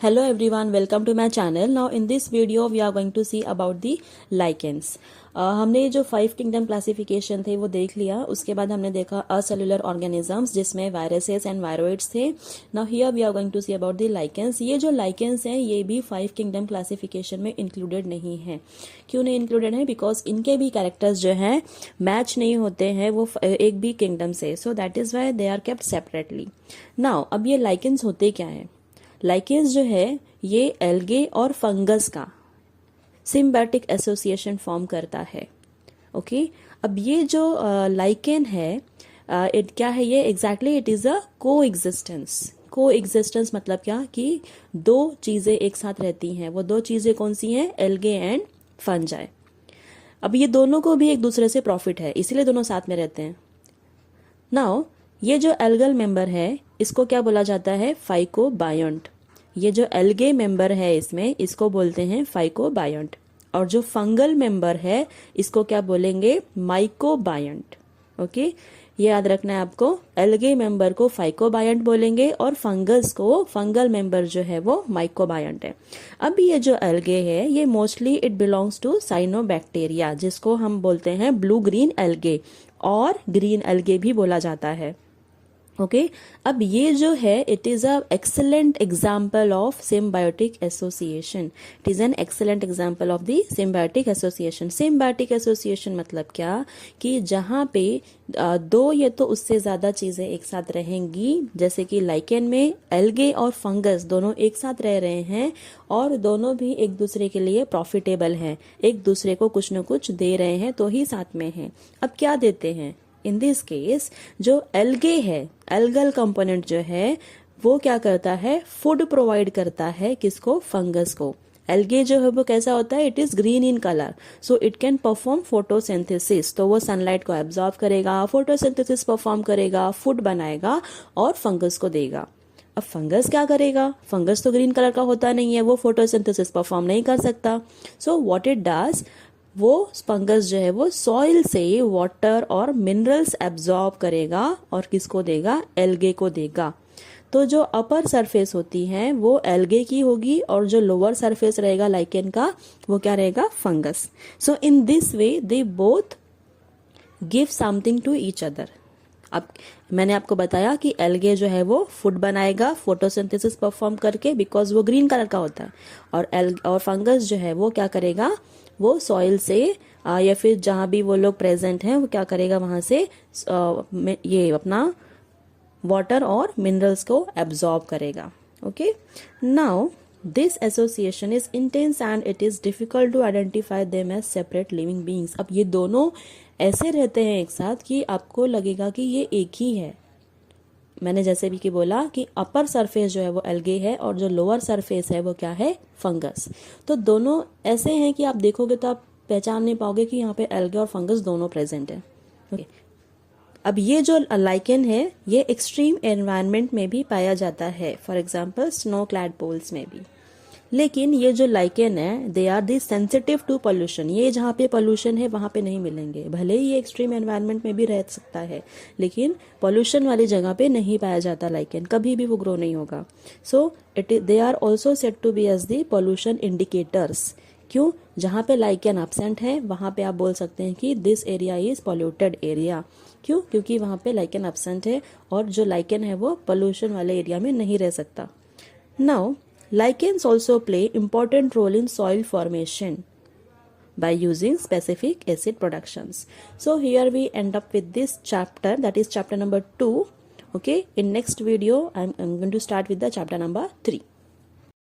Hello everyone, welcome to my channel. Now in this video we are going to see about the lichens. हमने जो 5 kingdom classification थे वो देख लिया. उसके बाद हमने देखा असेलुलर ऑर्गेनिजम्स जिसमें वायरसेस एंड वायरोइड्स थे. Now here we are going to see about the lichens. ये जो लाइकेंस हैं ये भी 5 किंगडम क्लासिफिकेशन में इंक्लूडेड नहीं है. क्यों नहीं इंक्लूडेड है? बिकॉज इनके भी कैरेक्टर्स जो हैं मैच नहीं होते हैं वो एक भी किंगडम से. So that is why they are kept separately. Now अब ये लाइकेंस होते क्या है? लाइकेंस जो है ये एल्गे और फंगस का सिम्बायोटिक एसोसिएशन फॉर्म करता है. ओके अब ये जो लाइकेन है इट क्या है? ये एग्जैक्टली इट इज अ को एग्जिस्टेंस मतलब क्या कि दो चीजें एक साथ रहती हैं. वो दो चीजें कौन सी हैं? Algae and fungi. अब ये दोनों को भी एक दूसरे से प्रॉफिट है इसीलिए दोनों साथ में रहते हैं. नाउ ये जो एल्गल मेंबर है इसको क्या बोला जाता है? फाइकोबायोंट. ये जो एल्गे मेंबर है इसमें इसको बोलते हैं फाइकोबायोंट. और जो फंगल मेंबर है इसको क्या बोलेंगे? माइकोबायोंट. ओके ये याद रखना है आपको. एल्गे मेंबर को फाइकोबायोंट बोलेंगे और फंगस को फंगल मेंबर जो है वो माइकोबायोंट है. अब ये जो एल्गे है ये mostly it belongs to cyanobacteria जिसको हम बोलते हैं ब्लू ग्रीन एल्गे और ग्रीन एल्गे भी बोला जाता है. ओके अब ये जो है it is a excellent example of symbiotic association. It is an excellent example of the symbiotic association. Symbiotic association मतलब क्या कि जहां पे दो या तो उससे ज्यादा चीजें एक साथ रहेंगी. जैसे कि लाइकेन में एल्गे और फंगस दोनों एक साथ रह रहे हैं और दोनों भी एक दूसरे के लिए प्रॉफिटेबल हैं. एक दूसरे को कुछ न कुछ दे रहे हैं तो ही साथ में हैं. अब क्या देते हैं? इन दिस केस जो एल्गे है एल्गल कंपोनेंट जो है वो क्या करता है? फूड प्रोवाइड करता है. किसको? फंगस को. एल्गे जो है वो कैसा होता है? It is green in colour so it can perform photosynthesis. तो वो सनलाइट को एब्जॉर्ब करेगा, फोटोसिंथेसिस परफॉर्म करेगा, फूड बनाएगा और फंगस को देगा. अब फंगस क्या करेगा? फंगस तो ग्रीन कलर का होता नहीं है, वो फोटोसिंथेसिस परफॉर्म नहीं कर सकता. सो व्हाट इट डज, वो फंगस जो है वो सॉइल से वाटर और मिनरल्स एब्जॉर्ब करेगा और किसको देगा? एल्गे को देगा. तो जो अपर सरफेस होती है वो एल्गे की होगी और जो लोअर सरफेस रहेगा लाइकेन का वो क्या रहेगा? Fungus. So in this way they both give something to each other. अब मैंने आपको बताया कि एल्गे जो है वो फूड बनाएगा फोटोसिंथेसिस परफॉर्म करके बिकॉज वो ग्रीन कलर का होता है. और फंगस जो है वो क्या करेगा? वो सॉइल से या फिर जहां भी वो लोग प्रेजेंट हैं वो क्या करेगा? वहां से ये अपना वाटर और मिनरल्स को एब्जॉर्ब करेगा. Okay now this association is intense and it is difficult to identify them as separate living beings. अब ये दोनों ऐसे रहते हैं एक साथ कि आपको लगेगा कि ये एक ही है. मैंने जैसे भी कि बोला कि अपर सरफेस जो है वो एल्गे है और जो लोअर सरफेस है वो क्या है? फंगस. तो दोनों ऐसे हैं कि आप देखोगे तो आप पहचान नहीं पाओगे कि यहाँ पे एल्गे और फंगस दोनों प्रेजेंट है. अब ये जो लाइकेन है ये एक्सट्रीम एनवायरनमेंट में भी पाया जाता है. For example snow clad poles में भी. लेकिन ये जो लाइकेन है they are the sensitive to pollution. ये जहाँ पे पोल्यूशन है वहां पे नहीं मिलेंगे. भले ही ये एक्सट्रीम एनवायरनमेंट में भी रह सकता है लेकिन पोल्यूशन वाली जगह पे नहीं पाया जाता लाइकेन. कभी भी वो ग्रो नहीं होगा. So they are also set to be as the pollution indicators. क्यों? जहां पे लाइकेन एब्सेंट है वहां पे आप बोल सकते हैं कि this area is polluted area. क्यों? क्योंकि वहां पे लाइकेन एब्सेंट है और जो लाइकेन है वो पोल्यूशन वाले एरिया में नहीं रह सकता. Now lichens also play important role in soil formation by using specific acid productions. So here we end up with this chapter, that is chapter number 2. Okay, in next video I'm going to start with the chapter number 3.